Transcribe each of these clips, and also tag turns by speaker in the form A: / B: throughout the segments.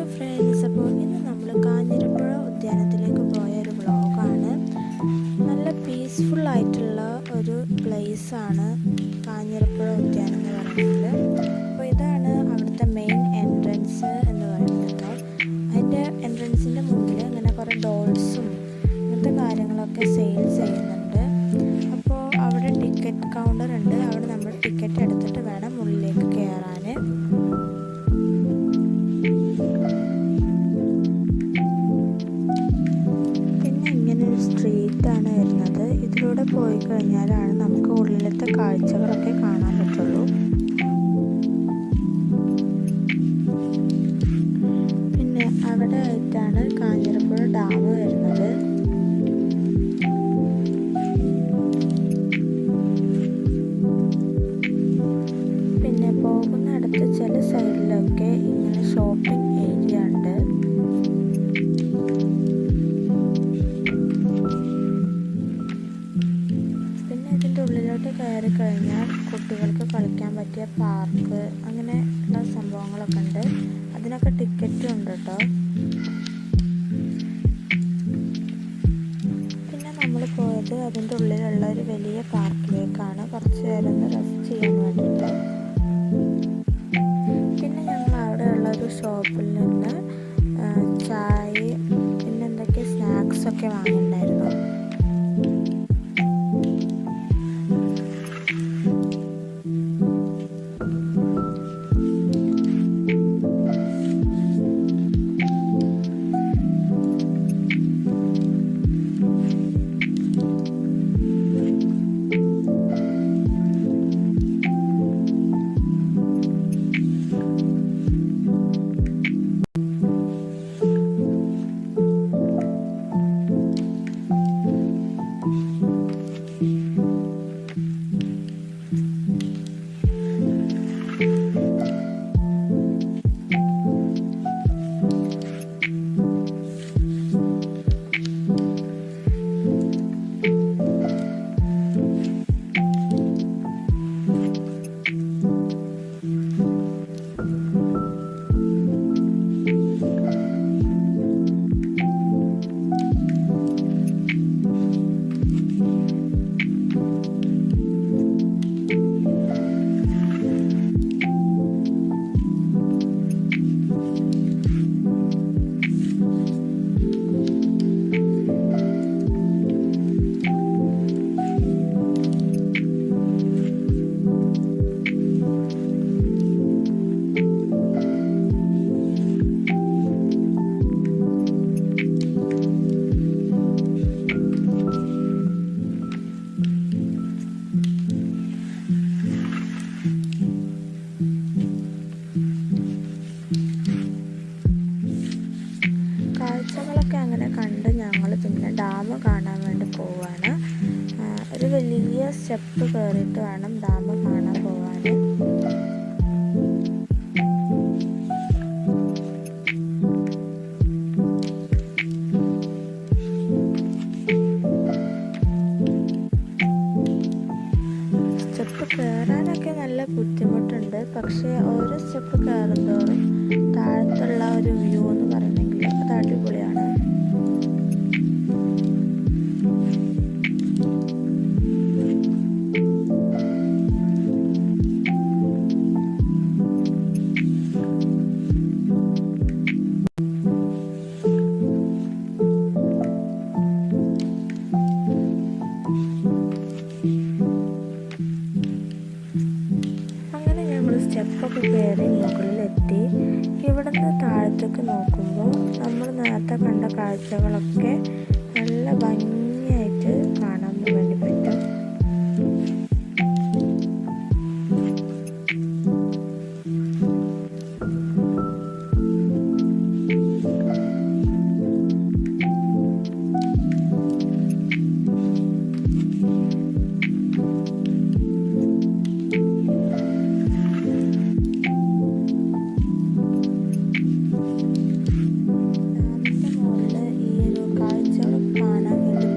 A: Hello friends, അപ്പോൾ ഇന്ന് നമ്മൾ കാഞ്ഞിരപ്പുഴ ഉദ്യാനത്തിലേക്ക് പോയ ഒരു വ്ളോഗാണ്. നല്ല പീസ്ഫുൾ ആയിട്ടുള്ള ഒരു പ്ലേസാണ് കാഞ്ഞിരപ്പുഴ ഉദ്യാനം എന്ന് പറയുന്നത്. അപ്പോൾ ഇതാണ് അവിടുത്തെ മെയിൻ എൻട്രൻസ് എന്ന് പറയുന്നത് കേട്ടോ. അതിൻ്റെ എൻട്രൻസിൻ്റെ മുന്നിൽ അങ്ങനെ കുറേ ഡോൾസും അങ്ങനത്തെ കാര്യങ്ങളൊക്കെ സെയിൽ ചെയ്യുന്നുണ്ട്. അപ്പോൾ അവിടെ ടിക്കറ്റ് കൗണ്ടർ ഉണ്ട്. അവിടെ നമ്മൾ ടിക്കറ്റ് എടുത്തിട്ട് വേണം ഉള്ളിലേക്ക് കയറാൻ. സ്ട്രീറ്റാണ് വരുന്നത്. ഇതിലൂടെ പോയി കഴിഞ്ഞാലാണ് നമുക്ക് ഉള്ളിലത്തെ കാഴ്ചകളൊക്കെ കാണാൻ പറ്റുള്ളൂ. പിന്നെ അവിടെ ആയിട്ടാണ് കാഞ്ഞിരപ്പുഴ ഡാം വരുന്നത്. പിന്നെ പോകുന്നിടത്ത് ചില സൈഡിലൊക്കെ ഇങ്ങനെ ഷോപ്പിംഗ് ഏരിയ ഉണ്ട്. ഉള്ളിലോട്ട് കയറി കഴിഞ്ഞാൽ കുട്ടികൾക്ക് കളിക്കാൻ പറ്റിയ പാർക്ക് അങ്ങനെ ഉള്ള സംഭവങ്ങളൊക്കെ ഉണ്ട്. അതിനൊക്കെ ടിക്കറ്റും ഉണ്ട് കേട്ടോ. പിന്നെ നമ്മൾ പോയത് അതിൻ്റെ ഉള്ളിലുള്ള ഒരു വലിയ പാർക്കിലേക്കാണ്, കുറച്ച് നേരം ഒന്ന് റെസ്റ്റ് ചെയ്യാൻ വേണ്ടിയിട്ട്. പിന്നെ ഞങ്ങൾ അവിടെയുള്ള ഒരു ഷോപ്പിൽ നിന്ന് ചായ പിന്നെ എന്തൊക്കെ സ്നാക്സൊക്കെ വാങ്ങിയിട്ടുണ്ടായിരുന്നു. കാഴ്ചകളൊക്കെ അങ്ങനെ കണ്ട് ഞങ്ങൾ പിന്നെ ഡാം കാണാൻ വേണ്ടി പോവാണ്. ഒരു വലിയ സ്റ്റെപ്പ് കയറിയിട്ട് വേണം ഡാം കാണാൻ പോവാൻ. സ്റ്റെപ്പ് കയറാനൊക്കെ നല്ല ബുദ്ധിമുട്ടുണ്ട്. പക്ഷേ ഓരോ സ്റ്റെപ്പ് കയറുന്തോറും താഴത്തുള്ള ഒരു വ്യൂ എന്ന് പറയുന്നെങ്കിൽ അത് അടിപൊളിയാണ്. സ്റ്റെപ്പൊക്കെ കയറി മുകളിലെത്തി. ഇവിടുന്ന് താഴത്തേക്ക് നോക്കുമ്പോൾ നമ്മൾ നേരത്തെ കണ്ട കാഴ്ചകളൊക്കെ നല്ല ഭംഗിയായിട്ട് കാണാൻ വേണ്ടി പറ്റും. ഈ ഒരു കാഴ്ചകൾ കാണാൻ വേണ്ടി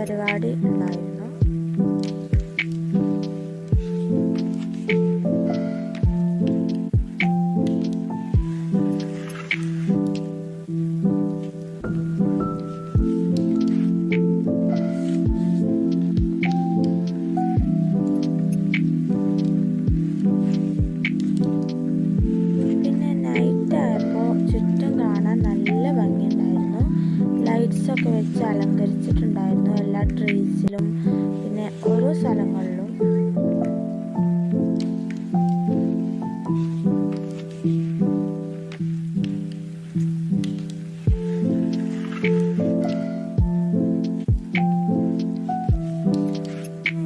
A: പരിപാടി ഉണ്ടായിരുന്നു. ചുറ്റും കാണാൻ നല്ല ഭംഗിയുണ്ടായിരുന്നു. ലൈറ്റ്സൊക്കെ വെച്ച് അലങ്കരിച്ചിട്ടുണ്ടായിരുന്നു എല്ലാ ട്രീസിലും, പിന്നെ ഓരോ സ്ഥലങ്ങളിലും.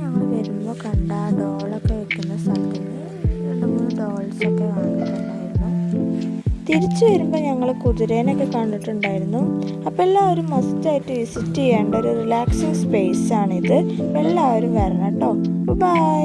A: ഞങ്ങൾ വരുമ്പോൾ കണ്ട ഡോളൊക്കെ വെക്കുന്ന സ്ഥലത്ത് നിന്ന് 2-3 ഡോൾസൊക്കെ വാങ്ങിയിട്ടുണ്ടായിരുന്നു. തിരിച്ചു വരുമ്പോൾ ഞങ്ങൾ കുതിരേനൊക്കെ കണ്ടിട്ടുണ്ടായിരുന്നു. അപ്പോൾ എല്ലാവരും മസ്റ്റായിട്ട് വിസിറ്റ് ചെയ്യേണ്ട ഒരു റിലാക്സിങ് സ്പേസ് ആണിത്. എല്ലാവരും വരണം കേട്ടോ. ബൈ.